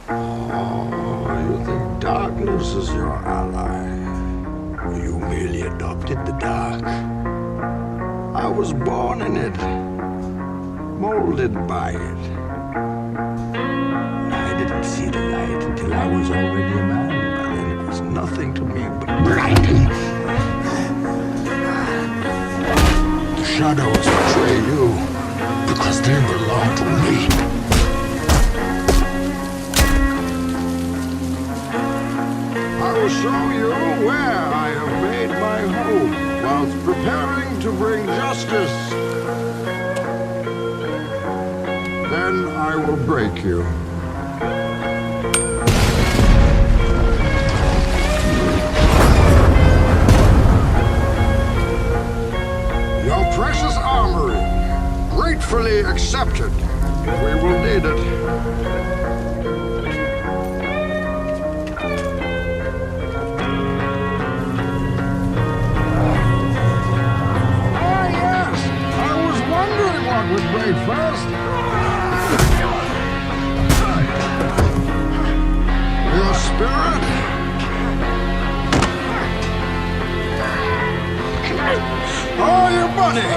Oh, you think darkness is your ally? You merely adopted the dark. I was born in it, molded by it. I didn't see the light until I was already a man. By then it was nothing to me but blinding. The shadows betray you because they belong to me. I will show you where I have made my home whilst preparing to bring justice. Then I will break you. Your precious armory, gratefully accepted. We will need it. What would break first? Your spirit? Or your money?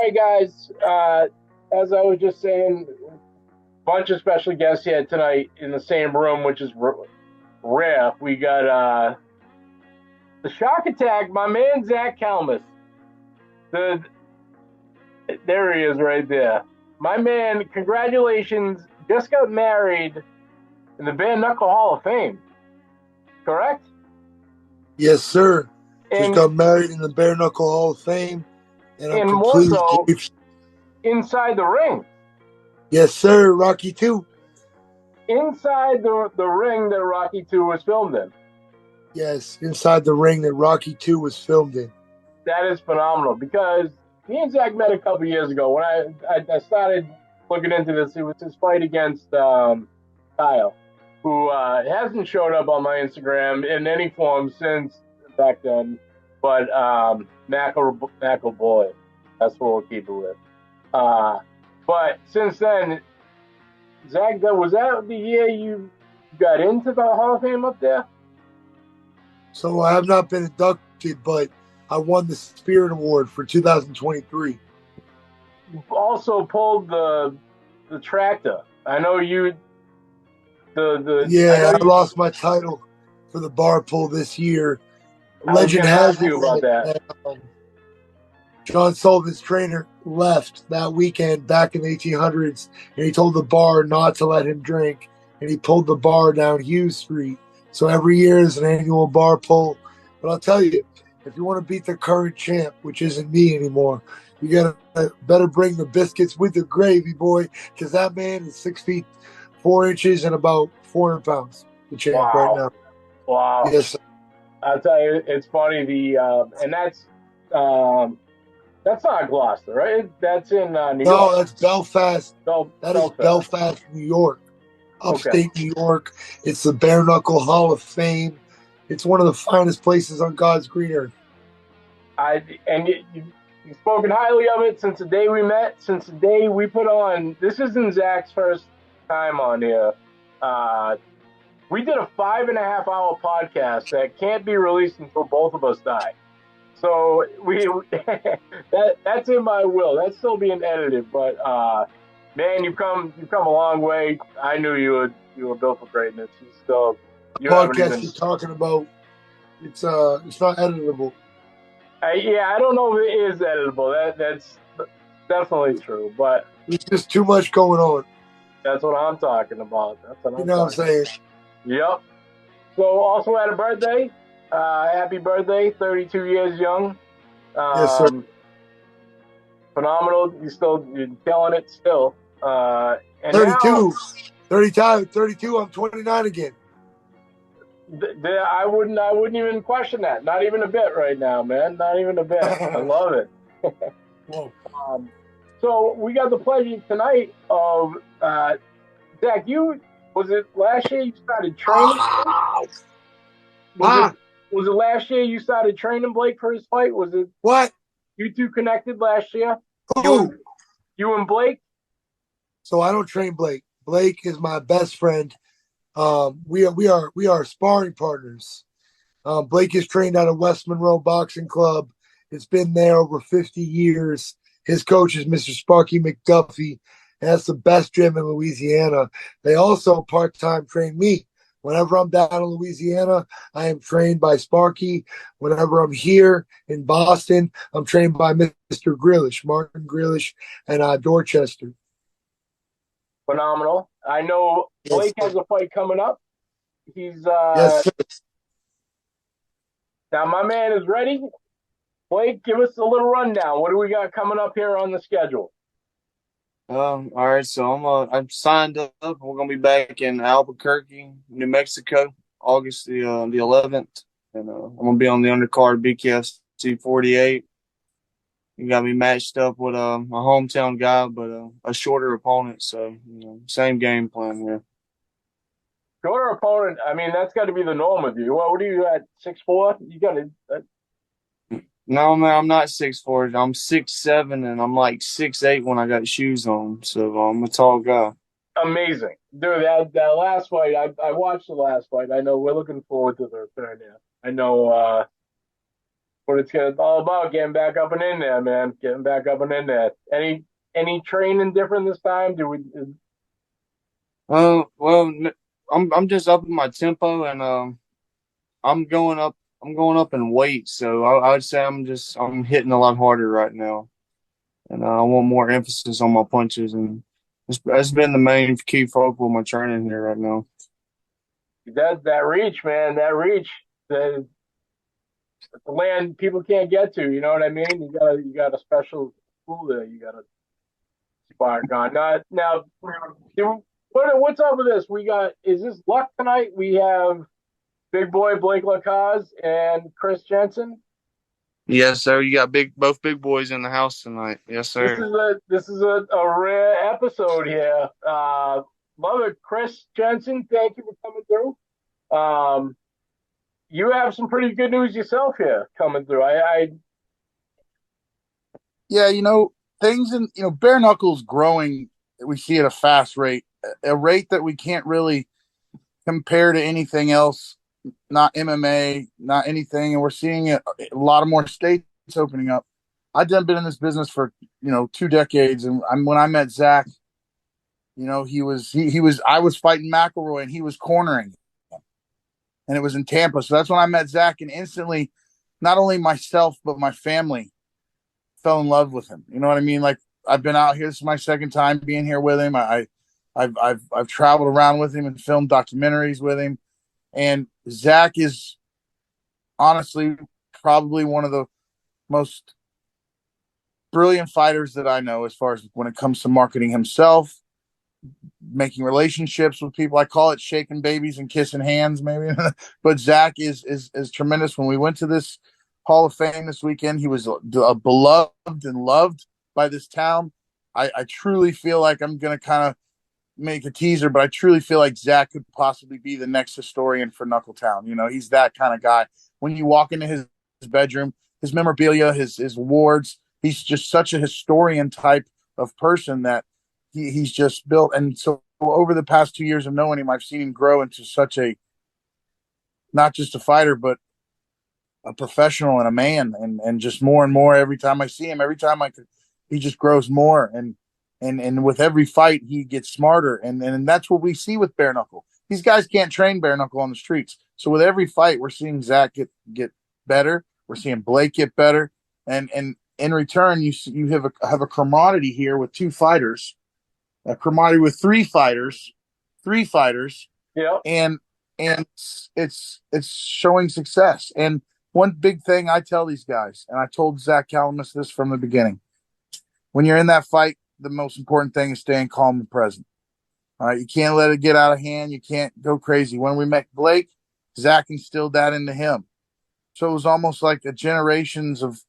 Hey guys, as I was just saying, bunch of special guests here tonight in the same room, which is rare. We got the SharkAttack, my man Zach Calmus. There he is right there. My man, congratulations, just got married in the Bareknuckle Hall of Fame, correct? Yes, sir. Just And got married in the Bareknuckle Hall of Fame. And I'm more completely so, inside the ring. Yes, sir. Rocky 2. Inside the ring that Rocky 2 was filmed in. Yes, inside the ring that Rocky 2 was filmed in. That is phenomenal because me and Zach met a couple years ago. When I started looking into this, it was his fight against Kyle, who hasn't showed up on my Instagram in any form since back then. But Knuckle Boy, that's what we'll keep it with. But since then, Zach, was that the year you got into the Hall of Fame up there? So I have not been inducted, but I won the Spirit Award for 2023. You also pulled the tractor. I know you. Yeah, I lost my title for the bar pull this year. I was Legend going to has ask you about that. John Sullivan's trainer left that weekend back in the 1800s, and he told the bar not to let him drink, and he pulled the bar down Hughes Street. So every year is an annual bar pull. But I'll tell you, if you want to beat the current champ, which isn't me anymore, you gotta better bring the biscuits with the gravy, boy, because that man is 6 feet 4 inches and about 400 pounds. The champ right now. Wow. Yes, sir. I'll tell you, it's funny. And that's not Gloucester, right? That's in New York. No, that's Belfast. That is Belfast. Belfast, New York. Upstate New York. It's the Bareknuckle Hall of Fame. It's one of the finest places on God's green earth. You've spoken highly of it since the day we met, since the day we put on. This isn't Zach's first time on here. We did a 5.5-hour podcast that can't be released until both of us die. So that's in my will. That's still being edited, but man, you've come a long way. I knew you were built for greatness. The podcast you're talking about, it's not editable. I don't know if it is editable. That's definitely true, but there's just too much going on. That's what I'm talking about. You know what I'm saying? Yep. So also had a birthday. Happy birthday, 32 years young. Yes, sir. Phenomenal. You're killing it still. And 32. 32, I'm 29 again. I wouldn't even question that. Not even a bit right now, man. Not even a bit. I love it. So we got the pleasure tonight of Zach. Was it last year you started training? Was it last year you started training Blake for his fight? Was it what? You two connected last year? Who? You and Blake? So I don't train Blake. Blake is my best friend. We are sparring partners. Blake is trained out of West Monroe Boxing Club. It's been there over 50 years. His coach is Mr. Sparky McDuffie, and that's the best gym in Louisiana. They also part-time train me. Whenever I'm down in Louisiana, I am trained by Sparky. Whenever I'm here in Boston, I'm trained by Mr. Grealish, Martin Grealish, and Dorchester. Phenomenal. I know Blake has a fight coming up. He's yes, sir. Now my man is ready. Blake, give us a little rundown. What do we got coming up here on the schedule? All right, so I'm signed up. We're gonna be back in Albuquerque, New Mexico, August the 11th, and I'm gonna be on the undercard BKFC 48. You got me matched up with a hometown guy, but a shorter opponent. So same game plan here. Shorter opponent. I mean, that's got to be the norm with you. What are you at? 6'4"? You got to. No, man, I'm not 6'4". I'm 6'7", and I'm like 6'8" when I got shoes on. So I'm a tall guy. Amazing, dude. That last fight, I watched the last fight. I know we're looking forward to the return here. I know what it's all about, getting back up and in there, man. Getting back up and in there. Any training different this time? Well, I'm just upping my tempo, and I'm going up in weight, so I'd say I'm hitting a lot harder right now, and I want more emphasis on my punches, and that's been the main key focal of my training here right now. That reach, man, the land people can't get to. You know what I mean? You got a special tool there. You got a spark on. Now, what's up with this? Is this luck tonight? We have big boy Blake Lacaze and Chris Jensen. Yes, sir. You got both big boys in the house tonight. Yes, sir. This is a rare episode here. Love it, Chris Jensen. Thank you for coming through. You have some pretty good news yourself here coming through. Yeah, things in Bareknuckle's growing. We see at a fast rate, a rate that we can't really compare to anything else. Not MMA, not anything, and we're seeing a lot of more states opening up. I've been in this business for 2 decades, and when I met Zach, he was I was fighting McElroy and he was cornering, and it was in Tampa. So that's when I met Zach, and instantly, not only myself but my family fell in love with him. You know what I mean? Like, I've been out here. This is my second time being here with him. I've traveled around with him and filmed documentaries with him, and Zach is honestly probably one of the most brilliant fighters that I know, as far as when it comes to marketing himself, making relationships with people. I call it shaking babies and kissing hands, maybe. But Zach is tremendous. When we went to this Hall of Fame this weekend, he was a beloved and loved by this town. I truly feel like, I'm going to kind of make a teaser, but I truly feel like Zach could possibly be the next historian for Knuckletown. He's that kind of guy. When you walk into his bedroom, his memorabilia, his awards, he's just such a historian type of person that he's just built. And so over the past 2 years of knowing him, I've seen him grow into such a, not just a fighter, but a professional and a man, and just more and more every time I see him. Every time he just grows more, and with every fight he gets smarter, and that's what we see with Bare Knuckle. These guys can't train Bare Knuckle on the streets, so with every fight we're seeing Zach get better. We're seeing Blake get better, and in return you have a camaraderie here with two fighters, a camaraderie with three fighters, Yeah. and it's showing success. And one big thing I tell these guys, and I told Zach Calmus this from the beginning: when you're in that fight, the most important thing is staying calm and present. All right, you can't let it get out of hand. You can't go crazy. When we met Blake, Zach instilled that into him. So it was almost like a generations of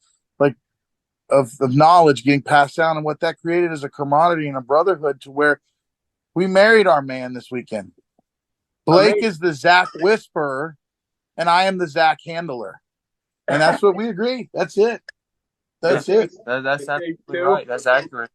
knowledge getting passed down, and what that created is a camaraderie and a brotherhood, to where we married our man this weekend. Blake is the Zach whisperer, and I am the Zach handler, and that's what we agree. That's it. That's it. That's absolutely right. That's accurate.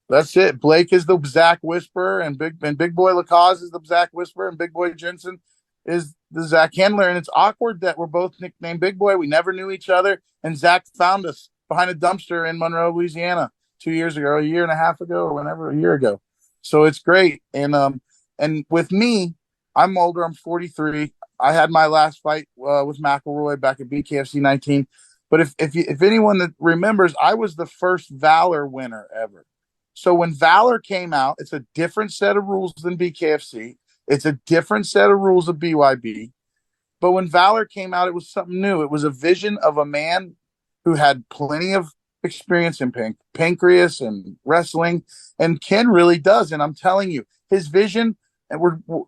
That's it. Blake is the Zach whisperer, and Big Boy Lacaze is the Zach whisperer, and Big Boy Jensen is the Zach handler. And it's awkward that we're both nicknamed Big Boy. We never knew each other, and Zach found us behind a dumpster in Monroe, Louisiana, 2 years ago, a year and a half ago, or whenever, a year ago. So it's great. And with me, I'm older. I'm 43. I had my last fight with McElroy back at BKFC 19. But if anyone that remembers, I was the first Valor winner ever. So when Valor came out, it's a different set of rules than BKFC. It's a different set of rules of BYB. But when Valor came out, it was something new. It was a vision of a man who had plenty of experience in pancreas and wrestling. And Ken really does. And I'm telling you, his vision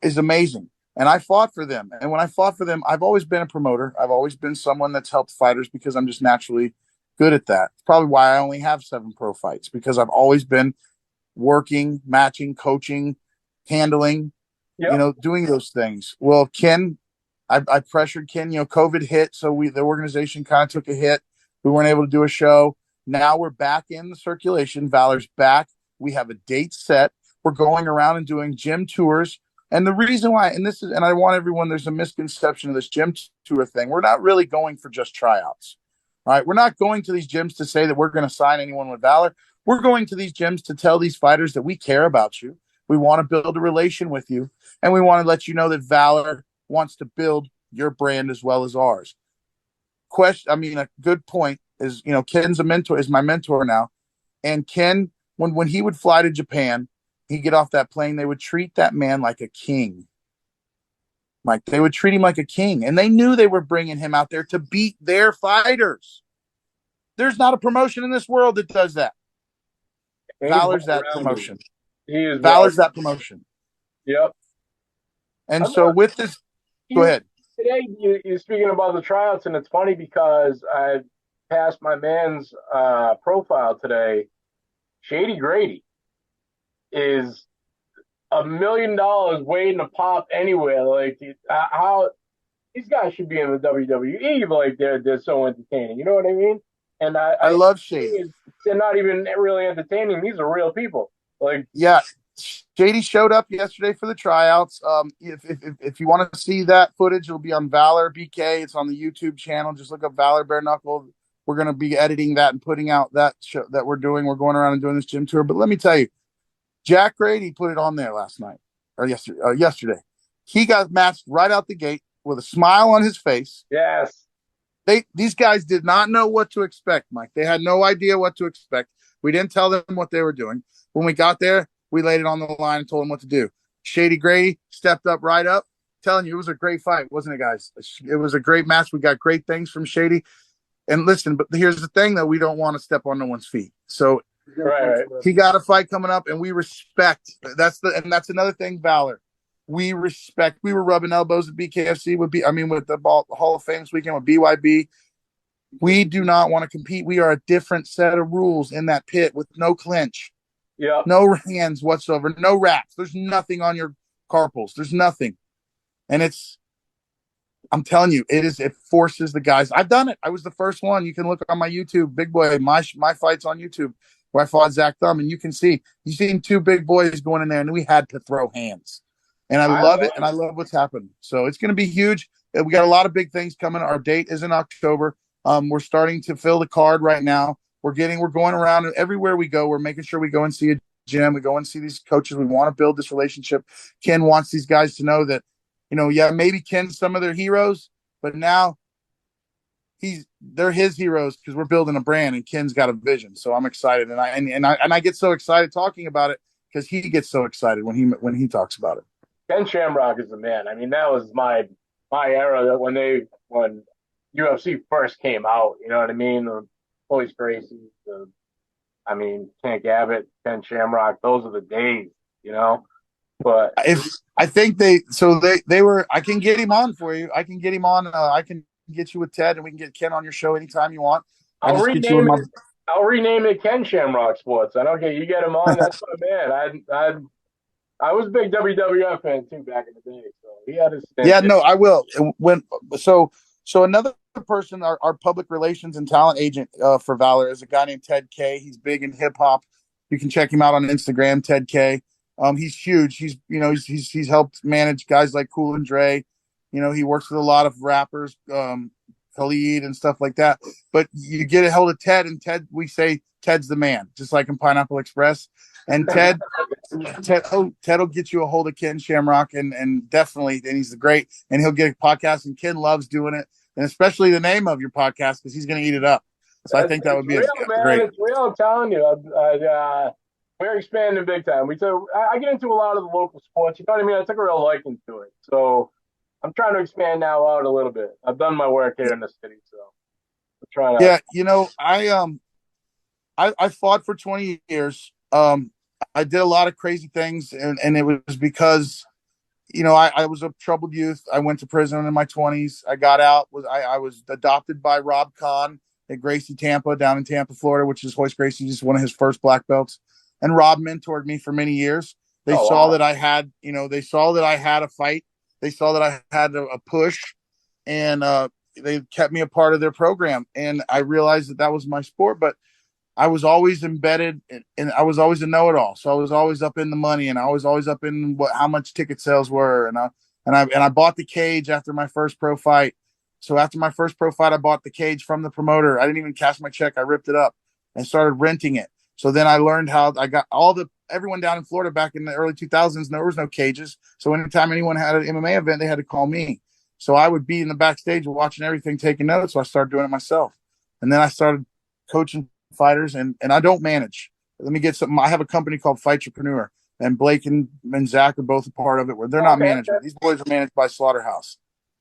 is amazing. And I fought for them. And when I fought for them, I've always been a promoter. I've always been someone that's helped fighters because I'm just naturally good at that. It's probably why I only have 7 pro fights, because I've always been working, matching, coaching, handling, doing those things. Well, Ken, I pressured Ken. COVID hit, so the organization kind of took a hit. We weren't able to do a show. Now we're back in the circulation. Valor's back. We have a date set. We're going around and doing gym tours. And the reason why, and I want everyone, there's a misconception of this gym tour thing. We're not really going for just tryouts. All right. We're not going to these gyms to say that we're going to sign anyone with Valor. We're going to these gyms to tell these fighters that we care about you. We want to build a relation with you. And we want to let you know that Valor wants to build your brand as well as ours. A good point is, Ken's is my mentor now. And Ken, when he would fly to Japan, he'd get off that plane, they would treat that man like a king. Like, they would treat him like a king. And they knew they were bringing him out there to beat their fighters. There's not a promotion in this world that does that. Valor's that promotion. Valor's that promotion. Yep. And so with this, go ahead. Today, you're speaking about the tryouts, and it's funny because I passed my man's profile today. Shady Grady is $1 million waiting to pop anywhere. Like, how these guys should be in the WWE, but like they're so entertaining. You know what I mean? And I love Shady. They're not even really entertaining. These are real people. Like, yeah, Shady showed up yesterday for the tryouts. If you want to see that footage, it'll be on Valor BK. It's on the YouTube channel. Just look up Valor Bare Knuckle. We're going to be editing that and putting out that show that we're doing. We're going around and doing this gym tour. But let me tell you, Jack Grady put it on there last night or yesterday. He got matched right out the gate with a smile on his face. Yes. These guys did not know what to expect, Mike. They had no idea what to expect. We didn't tell them what they were doing. When we got there, we laid it on the line and told them what to do. Shady Grady stepped up right up. Telling you, it was a great fight, wasn't it, guys? It was a great match. We got great things from Shady. And listen, but here's the thing, though. We don't want to step on no one's feet. So right. He got a fight coming up, and we respect. That's another thing, Valor. We respect. We were rubbing elbows at BKFC with the Hall of Fame this weekend with BYB. We do not want to compete. We are a different set of rules in that pit with no clinch, no hands whatsoever, no wraps. There's nothing on your carpals. There's nothing, and I'm telling you, it forces the guys. I've done it. I was the first one. You can look on my YouTube, Big Boy, my fights on YouTube, where I fought Zach Thumb, and you've seen two big boys going in there, and we had to throw hands. And I love it, and I love what's happened. So it's going to be huge. We got a lot of big things coming. Our date is in October. We're starting to fill the card right now. We're going around, and everywhere we go, we're making sure we go and see a gym. We go and see these coaches. We want to build this relationship. Ken wants these guys to know that, maybe Ken's some of their heroes, but now they're his heroes because we're building a brand, and Ken's got a vision. So I'm excited, and I get so excited talking about it because he gets so excited when he talks about it. Ken Shamrock is the man. I mean, that was my era when UFC first came out. You know what I mean? The Royce Gracie, Tank Abbott, Ken Shamrock. Those are the days. But I think they were. I can get him on for you. I can get him on. I can get you with Ted, and we can get Ken on your show anytime you want. I'll rename it Ken Shamrock Sports. I don't care. You get him on. That's my man. I was a big WWF fan too back in the day, so he had his stint. Yeah, no, I will. So another person, our public relations and talent agent for Valor is a guy named Ted K. He's big in hip hop. You can check him out on Instagram, Ted K. He's huge. He's helped manage guys like Cool and Dre. He works with a lot of rappers, Khalid and stuff like that. But you get a hold of Ted, and we say Ted's the man, just like in Pineapple Express. And Ted will get you a hold of Ken Shamrock, and definitely, and he's great, and he'll get a podcast, and Ken loves doing it, and especially the name of your podcast because he's going to eat it up. So I think that would be great. It's real. I'm telling you, we're expanding big time. I get into a lot of the local sports. You know what I mean? I took a real liking to it, so I'm trying to expand now out a little bit. I've done my work here in the city, so I'm trying to. Yeah, I fought for 20 years. I did a lot of crazy things, and it was because, I was a troubled youth. I went to prison in my 20s. I got out. I was adopted by Rob Kahn at Gracie Tampa down in Tampa, Florida, which is Royce Gracie, just one of his first black belts. And Rob mentored me for many years. They saw that I had, they saw that I had a fight. They saw that I had a push, and they kept me a part of their program. And I realized that was my sport, but I was always embedded, and I was always a know-it-all. So I was always up in the money, and I was always up in how much ticket sales were. And I bought the cage after my first pro fight. So after my first pro fight, I bought the cage from the promoter. I didn't even cash my check. I ripped it up and started renting it. So then I learned how I got everyone down in Florida back in the early 2000s. There was no cages. So anytime anyone had an MMA event, they had to call me. So I would be in the backstage watching everything, taking notes. So I started doing it myself. And then I started coaching fighters, and I don't manage. Let me get something. I have a company called Fightrepreneur, and Blake and Zach are both a part of it, where they're not management. These boys are managed by Slaughterhouse.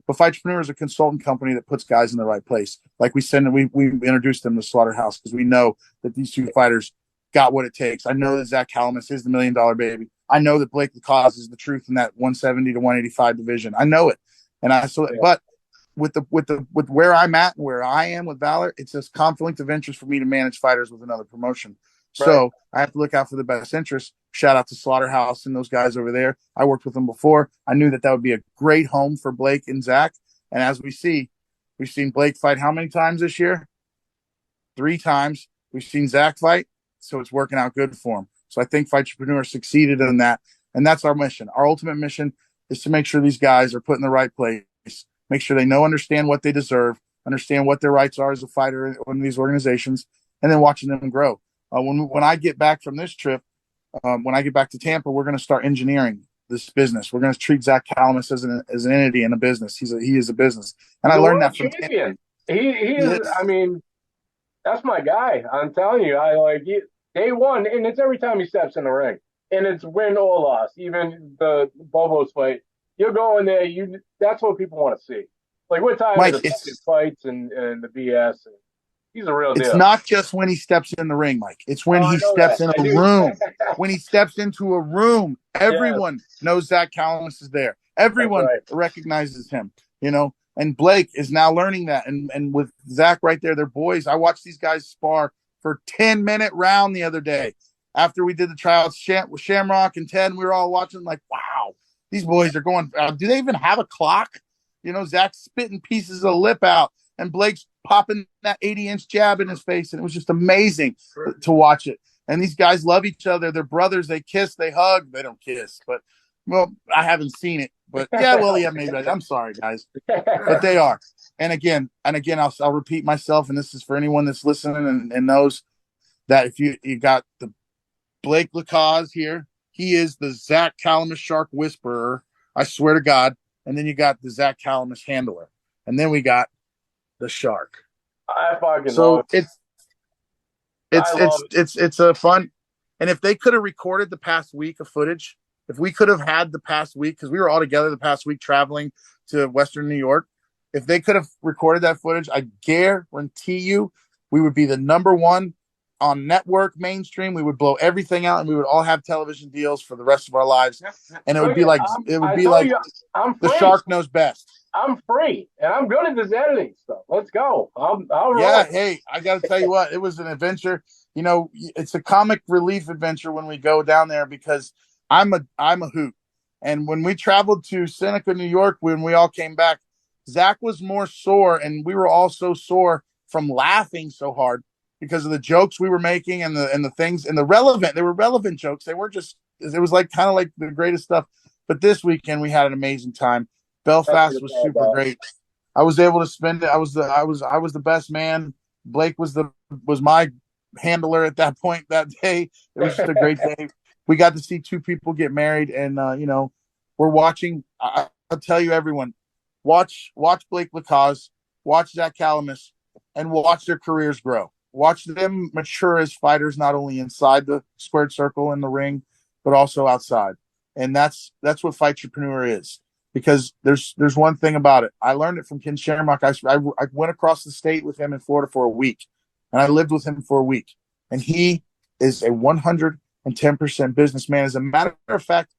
But Fightrepreneur is a consultant company that puts guys in the right place. Like we introduced them to Slaughterhouse because we know that these two fighters got what it takes. I know that Zach Calmus is the $1 million baby. I know that Blake Lacaze is the truth in that 170 to 185 division. I know it. But with where I'm at and where I am with Valor, it's a conflict of interest for me to manage fighters with another promotion. Right. So I have to look out for the best interest. Shout out to Slaughterhouse and those guys over there. I worked with them before. I knew that would be a great home for Blake and Zach. And as we've seen Blake fight how many times this year? 3 times. We've seen Zach fight, so it's working out good for him. So I think Fightrepreneur succeeded in that, and that's our mission. Our ultimate mission is to make sure these guys are put in the right place. Make sure they understand what they deserve, understand what their rights are as a fighter in these organizations, and then watching them grow. When I get back from this trip, when I get back to Tampa, we're going to start engineering this business. We're going to treat Zach Calmus as an entity in a business. He is a business, and He's I a learned world that from champion. He is. Yes. I mean, that's my guy. I'm telling you, I like day one, and it's every time he steps in the ring, and it's win or loss. Even the Bobo's fight, you'll go in there. That's what people want to see. Like we're tired Mike. of the fights and the BS. And he's a real It's deal. not just when he steps in the ring, Mike. It's when I he know steps that. in I a do. room. When he steps into a room, Yeah, everyone knows Zach Calmus is there. that's Everyone right. recognizes him, you know. And Blake is now learning that. And with Zach right there, they're boys. I watched these guys spar for 10-minute round the other day. After we did the tryouts with Shamrock and Ted, we were all watching like, wow, these boys are going. Do they even have a clock? You know, Zach's spitting pieces of lip out, and Blake's popping that 80-inch jab in his face, and it was just amazing to watch it. And these guys love each other. They're brothers. They kiss. They hug. They don't kiss, but well, I haven't seen it. But yeah, well, yeah, maybe. I'm sorry, guys, but they are. And again, I'll repeat myself, and this is for anyone that's listening and knows that if you got the Blake Lacaze here, he is the Zach Calmus Shark Whisperer. I swear to God. And then you got the Zach Calmus Handler, and then we got the Shark. I fucking So love it. it's a fun. And if they could have recorded the past week of footage, if we could have had the past week, because we were all together the past week traveling to Western New York, if they could have recorded that footage, I guarantee you we would be the number one on network mainstream. We would blow everything out, and we would all have television deals for the rest of our lives. And it would be like the Shark knows best. I'm free, and I'm good at this editing stuff. Let's go. I'll roll. Yeah, hey, I got to tell you what, it was an adventure. You know, it's a comic relief adventure when we go down there because I'm a hoot. And when we traveled to Seneca, New York, when we all came back, Zach was more sore, and we were all so sore from laughing so hard because of the jokes we were making and the things and they were relevant jokes. They weren't just, it was like kind of like the greatest stuff. But this weekend we had an amazing time. Belfast was super great. I was able to spend it. I was the best man. Blake was my handler at that point that day. It was just a great day. We got to see two people get married, and we're watching. I'll tell you, everyone, watch Blake Lacaze, watch Zach Calmus, and watch their careers grow. Watch them mature as fighters, not only inside the squared circle in the ring, but also outside. And that's what Fightrepreneur is. Because there's one thing about it. I learned it from Ken Shamrock. I went across the state with him in Florida for a week, and I lived with him for a week. And he is a 110% businessman. As a matter of fact,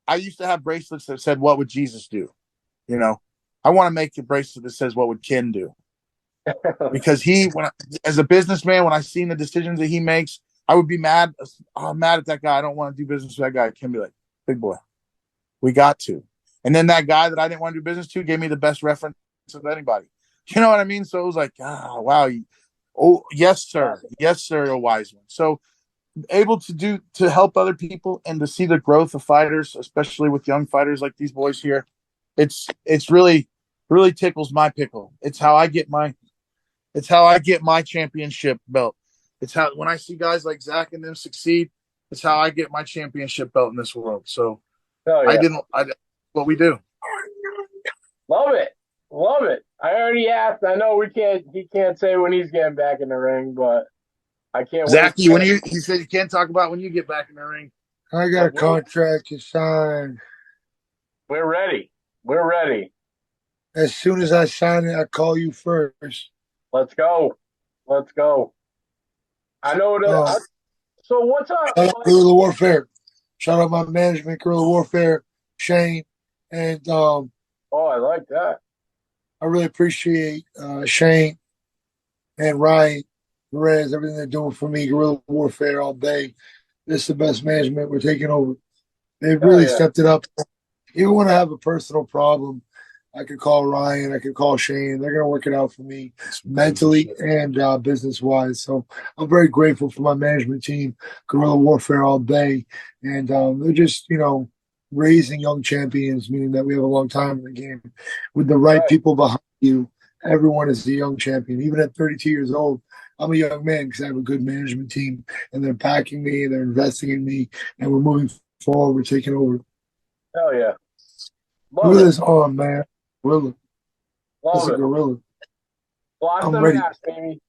I used to have bracelets that said, "What would Jesus do?" You know, I want to make a bracelet that says, "What would Ken do?" Because as a businessman, when I seen the decisions that he makes, I would be mad. I'm mad at that guy. I don't want to do business with that guy. Ken be like, "Big boy, we got to." And then that guy that I didn't want to do business to gave me the best reference of anybody. You know what I mean? So it was like, wow. Yes, sir. Yes, sir, a wise one. So able to help other people and to see the growth of fighters, especially with young fighters like these boys here, it's really, really tickles my pickle. It's how I get my championship belt. It's how, when I see guys like Zach and them succeed, it's how I get my championship belt in this world. So what we do. Love it. I already asked. I know he can't say when he's getting back in the ring, but I can't Zach, wait. he said you can't talk about when you get back in the ring. I got a contract to sign. We're ready. As soon as I sign it, I call you first. Let's go. I know that. So what's up? Guerrilla Warfare. Shout out my management, Guerrilla Warfare, Shane. And I like that. I really appreciate Shane and Ryan Perez, everything they're doing for me. Guerrilla Warfare all day. This is the best management we're taking over. They've really stepped it up. Even when I have a personal problem, I could call Ryan, I could call Shane. They're going to work it out for me mentally and business-wise. So I'm very grateful for my management team, Guerrilla Warfare all day. And they're just, raising young champions, meaning that we have a long time in the game. With the right people behind you, everyone is a young champion. Even at 32 years old, I'm a young man because I have a good management team, and they're backing me, they're investing in me, and we're moving forward. We're taking over. Hell yeah. Look Love at it. this arm, man. Gorilla. That's Love a it. gorilla. Blast I'm them ready. back, baby.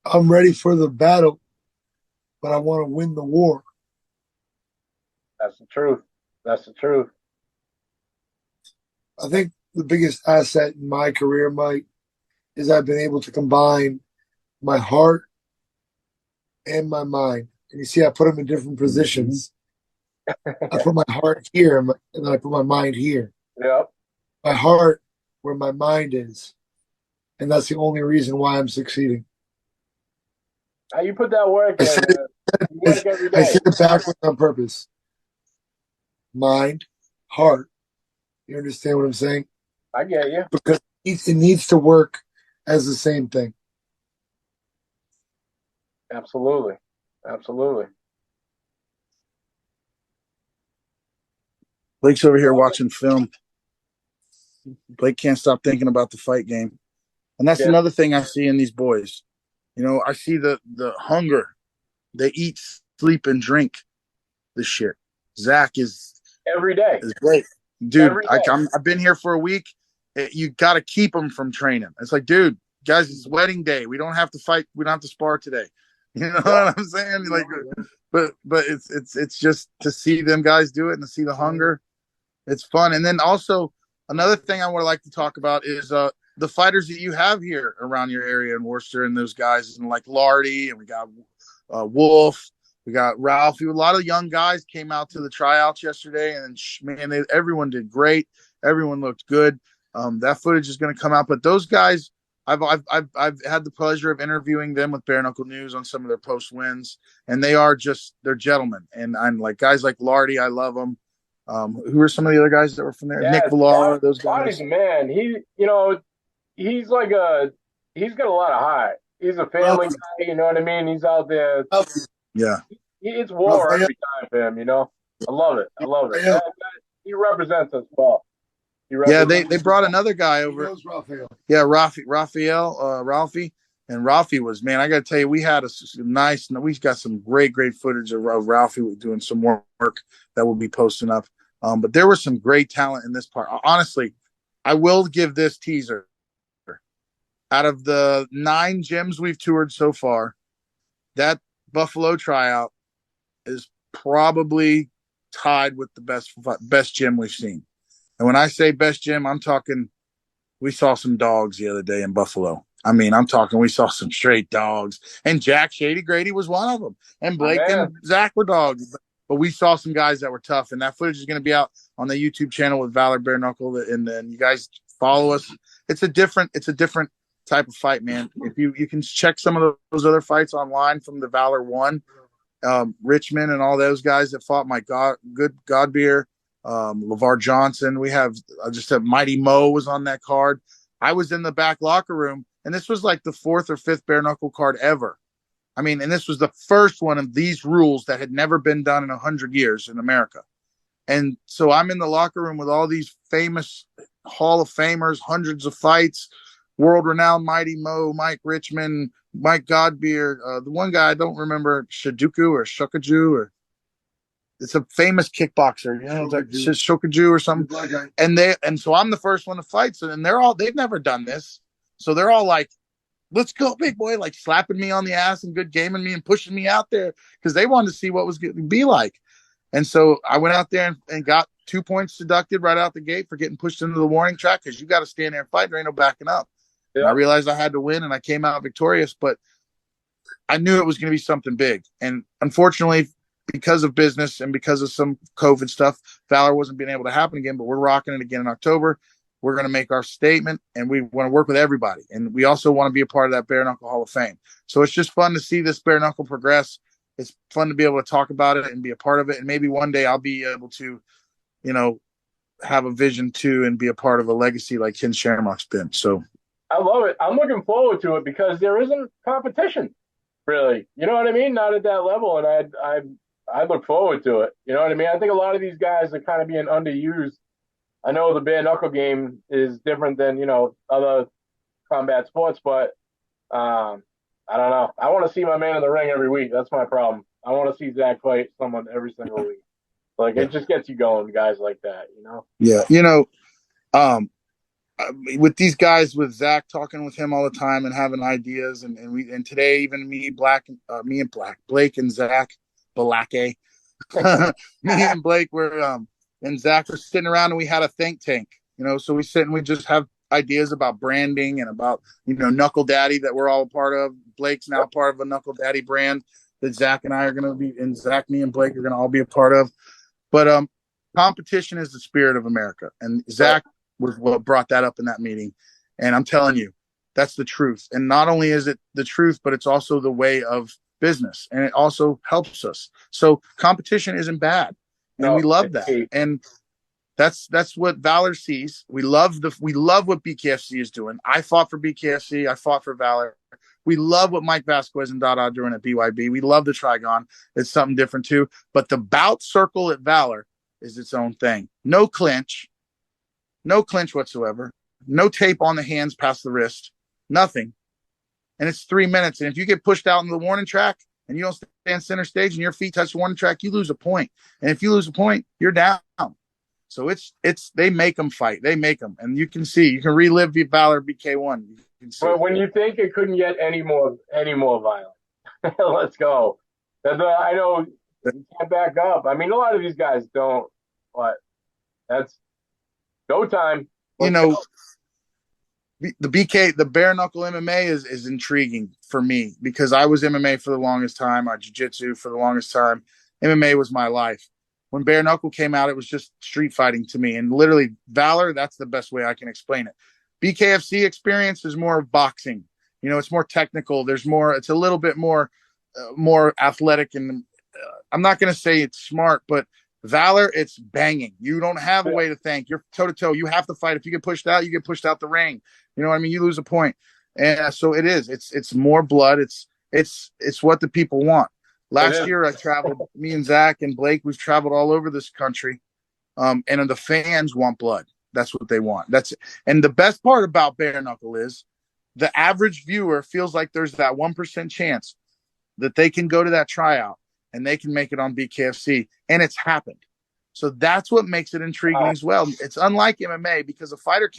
I'm ready for the battle, but I want to win the war. That's the truth. That's the truth. I think the biggest asset in my career, Mike, is I've been able to combine my heart and my mind. And you see, I put them in different positions. I put my heart here, and then I put my mind here. Yep. My heart where my mind is, and that's the only reason why I'm succeeding. How you put that work I in, said man? You work every I day. said it backwards on purpose. Mind, heart. You understand what I'm saying? I get you. Because it needs to work as the same thing. Absolutely. Absolutely. Blake's over here watching film. Blake can't stop thinking about the fight game. And that's Yeah. another thing I see in these boys. You know, I see the hunger. They eat, sleep, and drink this shit. Zach Every day. is great. Dude, Every day. I've been here for a week. You got to keep them from training. It's like, dude, guys, it's wedding day. We don't have to fight. We don't have to spar today. You know what I'm saying? Like, but it's just to see them guys do it and to see the hunger. It's fun. And then also another thing I would like to talk about is the fighters that you have here around your area in Worcester, and those guys, and like Lardy, and we got Wolf, we got Ralphie. A lot of young guys came out to the tryouts yesterday, and man, everyone did great. Everyone looked good. That footage is going to come out, but those guys, I've had the pleasure of interviewing them with Bareknuckle News on some of their post wins, and they're gentlemen. And I'm like guys like Lardy, I love them. Who are some of the other guys that were from there? Yeah, Nick Valor, those Body's guys. a man. He's like he's got a lot of heart. He's a family Ralphie, guy, you know what I mean? He's out there. Ralphie, Yeah, It's war Raphael, every time for him, you know? I love it. I love it. Raphael. He represents us well. He yeah. represents They brought another guy He over. knows Raphael. Yeah, Ralphie, and Ralphie was, man. I got to tell you, we had a nice. We got some great footage of Ralphie doing some work that we'll be posting up. But there was some great talent in this part. Honestly, I will give this teaser. Out of the 9 gyms we've toured so far, that Buffalo tryout is probably tied with the best gym we've seen. And when I say best gym, I'm talking we saw some dogs the other day in Buffalo. I mean, I'm talking we saw some straight dogs. And Jack Shady Grady was one of them. And my Blake and man. Zach were dogs. But we saw some guys that were tough. And that footage is going to be out on the YouTube channel with Valor Bareknuckle. And then you guys follow us. It's a different type of fight, man. If you can check some of those other fights online from the Valor one, Richmond and all those guys that fought, my God, good Godbeer, LeVar Johnson. We have just a Mighty Mo was on that card. I was in the back locker room, and this was like the 4th or 5th bare knuckle card ever. I mean, and this was the first one of these rules that had never been done in 100 years in America. And so I'm in the locker room with all these famous Hall of Famers, hundreds of fights, world-renowned Mighty Mo, Mike Richmond, Mike Godbeer, the one guy I don't remember, Shaduku or Shukaju, or it's a famous kickboxer, you know, Shokaju or something. And so I'm the first one to fight. So and they've never done this. So they're all like, let's go, big boy, like slapping me on the ass and good gaming me and pushing me out there because they wanted to see what was going to be like. And so I went out there and got 2 points deducted right out the gate for getting pushed into the warning track because you got to stand there and fight. There ain't no backing up. Yeah. And I realized I had to win, and I came out victorious, but I knew it was going to be something big. And unfortunately, because of business and because of some COVID stuff, Valor wasn't being able to happen again, but we're rocking it again in October. We're going to make our statement, and we want to work with everybody. And we also want to be a part of that Bare Knuckle Hall of Fame. So it's just fun to see this Bare Knuckle progress. It's fun to be able to talk about it and be a part of it. And maybe one day I'll be able to, you know, have a vision too and be a part of a legacy like Ken Shamrock's been. So I love it. I'm looking forward to it because there isn't competition, really. You know what I mean? Not at that level, and I look forward to it. You know what I mean? I think a lot of these guys are kind of being underused. I know the bare knuckle game is different than other combat sports, but I I don't know. I want to see my man in the ring every week. That's my problem. I want to see Zach fight someone every single week. Like, Yeah. it just gets you going, guys like that, you know? Yeah. Um, with these guys, with Zach, talking with him all the time and having ideas, and today even me and Blake and Zach Balake, me and Blake were and Zach were sitting around and we had a think tank, so we sit and we just have ideas about branding and about Knuckle Daddy that we're all a part of. Blake's now part of a Knuckle Daddy brand that Zach and I are going to be, and Zach, me and Blake are going to all be a part of. But competition is the spirit of America, and Zach was what brought that up in that meeting. And I'm telling you, that's the truth. And not only is it the truth, but it's also the way of business, and it also helps us. So competition isn't bad, and we love that. And that's what Valor sees. We love what BKFC is doing. I fought for BKFC. I fought for Valor. We love what Mike Vasquez and Dada are doing at BYB. We love the Trigon. It's something different too. But the bout circle at Valor is its own thing. No clinch whatsoever. No tape on the hands past the wrist. Nothing. And it's 3 minutes. And if you get pushed out in the warning track and you don't stand center stage and your feet touch the warning track, you lose a point. And if you lose a point, you're down. So they make them fight. They make them. And you can relive the Valor BK1. But when you think it couldn't get any more violent, let's go. I know you can't back up. I mean, a lot of these guys don't, but that's go time. Let's go. The bare knuckle MMA is intriguing for me because I was MMA for the longest time. I jiu-jitsu for the longest time. MMA was my life. When bare knuckle came out, it was just street fighting to me. And literally Valor, that's the best way I can explain it. BKFC experience is more of boxing. It's more technical. It's a little bit more athletic. And I'm not going to say it's smart, but Valor, it's banging. You don't have a way to think. You're toe to toe. You have to fight. If you get pushed out, you get pushed out the ring. You know what I mean? You lose a point. And so it is. It's more blood. It's what the people want. Last year I traveled. Me and Zach and Blake, we've traveled all over this country, and the fans want blood. That's what they want. And the best part about bare knuckle is the average viewer feels like there's that 1% chance that they can go to that tryout and they can make it on BKFC, and it's happened. So that's what makes it intriguing as well. It's unlike MMA because a fighter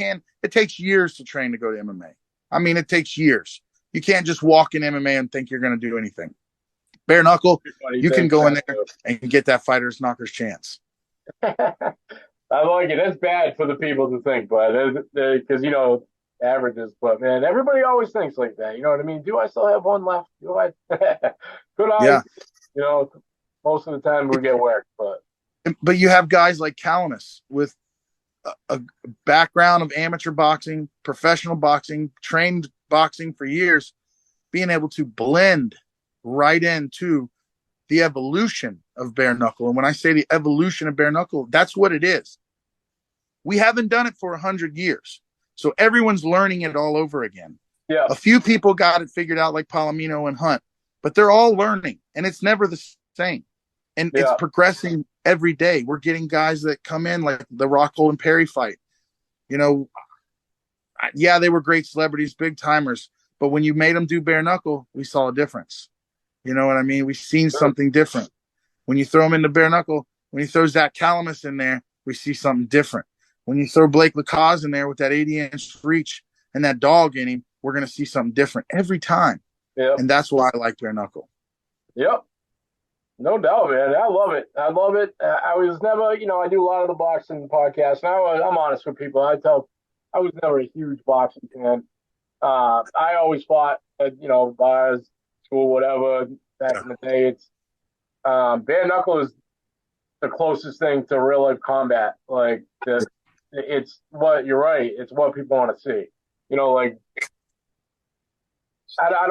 it takes years to train to go to MMA. I mean, it takes years. You can't just walk in MMA and think you're going to do anything. Bare knuckle, you can go in there and get that fighter's knocker's chance. I like it. It's bad for the people to think, but because averages. But man, everybody always thinks like that. You know what I mean? Do I still have one left? Do I? Could I? Yeah. Most of the time we get worked, but you have guys like Calmus with a background of amateur boxing, professional boxing, trained boxing for years, being able to blend right into the evolution of bare knuckle. And when I say the evolution of bare knuckle, that's what it is. We haven't done it for 100 years. So everyone's learning it all over again. Yeah. A few people got it figured out like Palomino and Hunt, but they're all learning and it's never the same. And it's progressing every day. We're getting guys that come in like the Rockhold and Perry fight. They were great celebrities, big timers, but when you made them do bare knuckle, we saw a difference. You know what I mean? We've seen something different. When you throw them into bare knuckle, when you throw Zach Calmus in there, we see something different. When you throw Blake Lacaze in there with that 80-inch reach and that dog in him, we're going to see something different every time. Yep. And that's why I like bare knuckle. Yep. No doubt, man. I love it. I was never, I do a lot of the boxing podcasts. And I'm honest with people. I was never a huge boxing fan. I always fought at, bars, school, whatever, back in the day. It's bare knuckle is the closest thing to real life combat. Like it's what you're right. It's what people want to see. I don't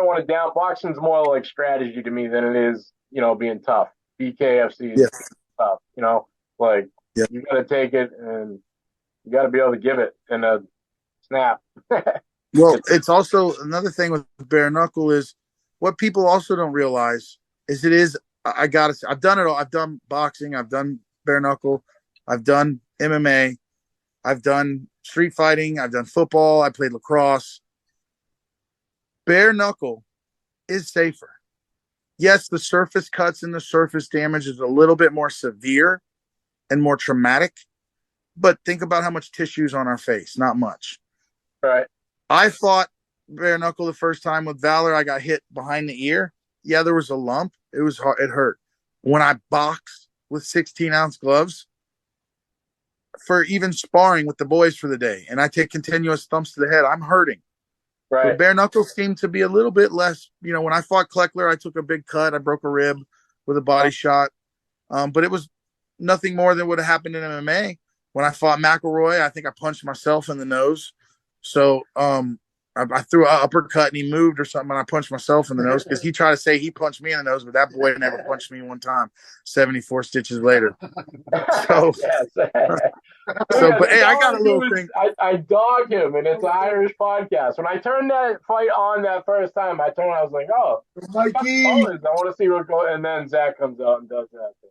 want to down. Boxing's more like strategy to me than it is, being tough. BKFC is tough. You got to take it and you got to be able to give it in a snap. Well, it's also another thing with bare knuckle is what people also don't realize is I've done it all. I've done boxing. I've done bare knuckle. I've done MMA. I've done street fighting. I've done football. I played lacrosse. Bare knuckle is safer. Yes, the surface cuts and the surface damage is a little bit more severe and more traumatic, but think about how much tissue is on our face. Not much. Right. I fought bare knuckle the first time with Valor. I got hit behind the ear. Yeah, there was a lump. It was hard. It hurt. When I boxed with 16-ounce gloves for even sparring with the boys for the day, and I take continuous thumps to the head, I'm hurting. Right. But bare knuckles seemed to be a little bit less. You know, when I fought Kleckler, I took a big cut. I broke a rib with a body shot. But it was nothing more than what happened in MMA. When I fought McElroy, I think I punched myself in the nose. So I threw an uppercut and he moved or something, and I punched myself in the nose because he tried to say he punched me in the nose, but that boy never punched me one time. 74 stitches later. So, but hey, I got a little thing. I dog him, and it's an Irish podcast. When I turned that fight on that first time, I was like, oh, Mikey. I want to see what goes. And then Zach comes out and does that thing.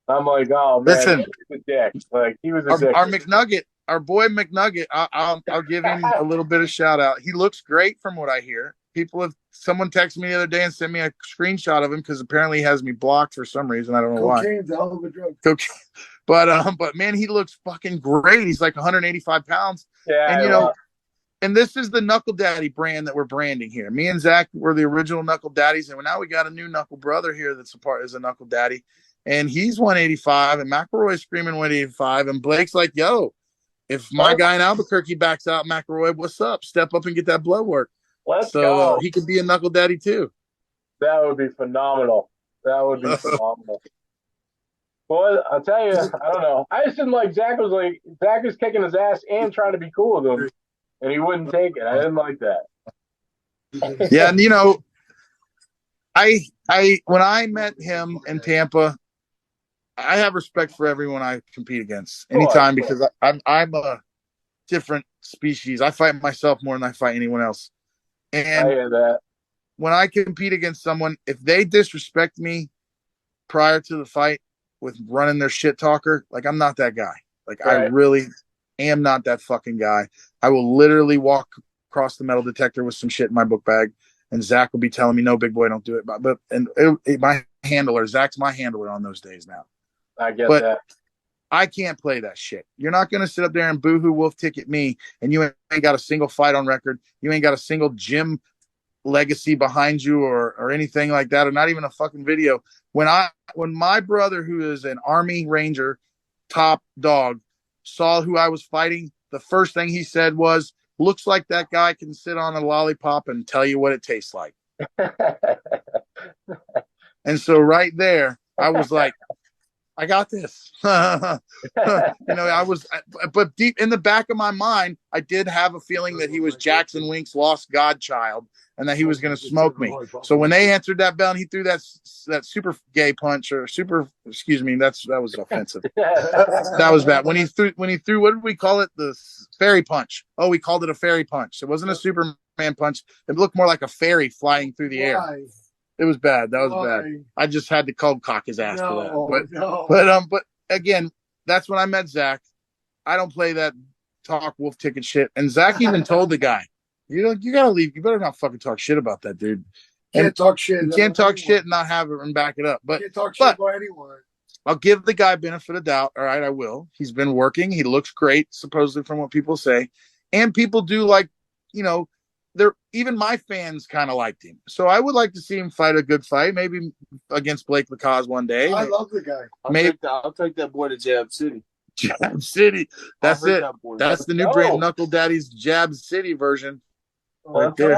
I'm like, oh man, listen, he's a dick. Like he was a dick. Our McNugget, our boy McNugget. I'll give him a little bit of shout out. He looks great from what I hear. Someone texted me the other day and sent me a screenshot of him because apparently he has me blocked for some reason. I don't know why. Cocaine's a hell of a drug. But man, he looks fucking great. He's like 185 pounds. Yeah, and and this is the Knuckle Daddy brand that we're branding here. Me and Zach were the original Knuckle Daddies, and now we got a new Knuckle brother here that's is a Knuckle Daddy. And he's 185, and McElroy's screaming 185, and Blake's like, yo, if my guy in Albuquerque backs out, McElroy, what's up? Step up and get that blood work. Let's go. He could be a Knuckle Daddy too. That would be phenomenal. Phenomenal. Well, I'll tell you, I don't know. I just didn't like Zach was kicking his ass and trying to be cool with him, and he wouldn't take it. I didn't like that. Yeah, and I when I met him in Tampa, I have respect for everyone I compete against anytime because I'm a different species. I fight myself more than I fight anyone else. And I hear that. When I compete against someone, if they disrespect me prior to the fight with running their shit talker, like I'm not that guy. Like I really am not that fucking guy. I will literally walk across the metal detector with some shit in my book bag, and Zach will be telling me, "No, big boy, don't do it." But my handler, Zach's my handler on those days now. I get that. I can't play that shit. You're not going to sit up there and boohoo wolf ticket me, and you ain't got a single fight on record. You ain't got a single gym legacy behind you or anything like that, or not even a fucking video. When my brother, who is an Army Ranger top dog, saw who I was fighting, the first thing he said was, looks like that guy can sit on a lollipop and tell you what it tastes like. And so right there, I was like, I got this. I was, but deep in the back of my mind, I did have a feeling that he was Jackson Wink's lost godchild and that he was going to smoke me. So when they answered that bell and he threw that super gay punch that was offensive. That was bad. When he threw, what did we call it? The fairy punch. Oh, we called it a fairy punch. It wasn't a Superman punch. It looked more like a fairy flying through the air. It was bad. That was bad. I just had to cold cock his ass for that. But again, that's when I met Zach. I don't play that talk wolf ticket shit. And Zach even told the guy, you gotta leave. You better not fucking talk shit about that dude. Can't talk shit. You can't talk shit and not have it and back it up. But can't talk shit about anyone. I'll give the guy benefit of doubt. All right, I will. He's been working. He looks great, supposedly from what people say. And people do like, even my fans kind of liked him. So I would like to see him fight a good fight, maybe against Blake Lacaze one day. I love the guy. I'll take that boy to Jab City. Jab City. That's it. That's the new brand, Knuckle Daddy's Jab City version. Right there.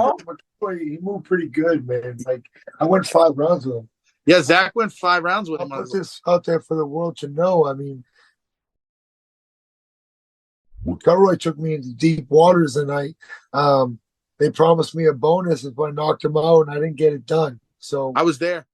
He moved pretty good, man. Like I went 5 rounds with him. Yeah, Zach went 5 rounds with him. I'll put this out there for the world to know. I mean, Kelroy took me into deep waters, and they promised me a bonus if I knocked him out, and I didn't get it done. So I was there.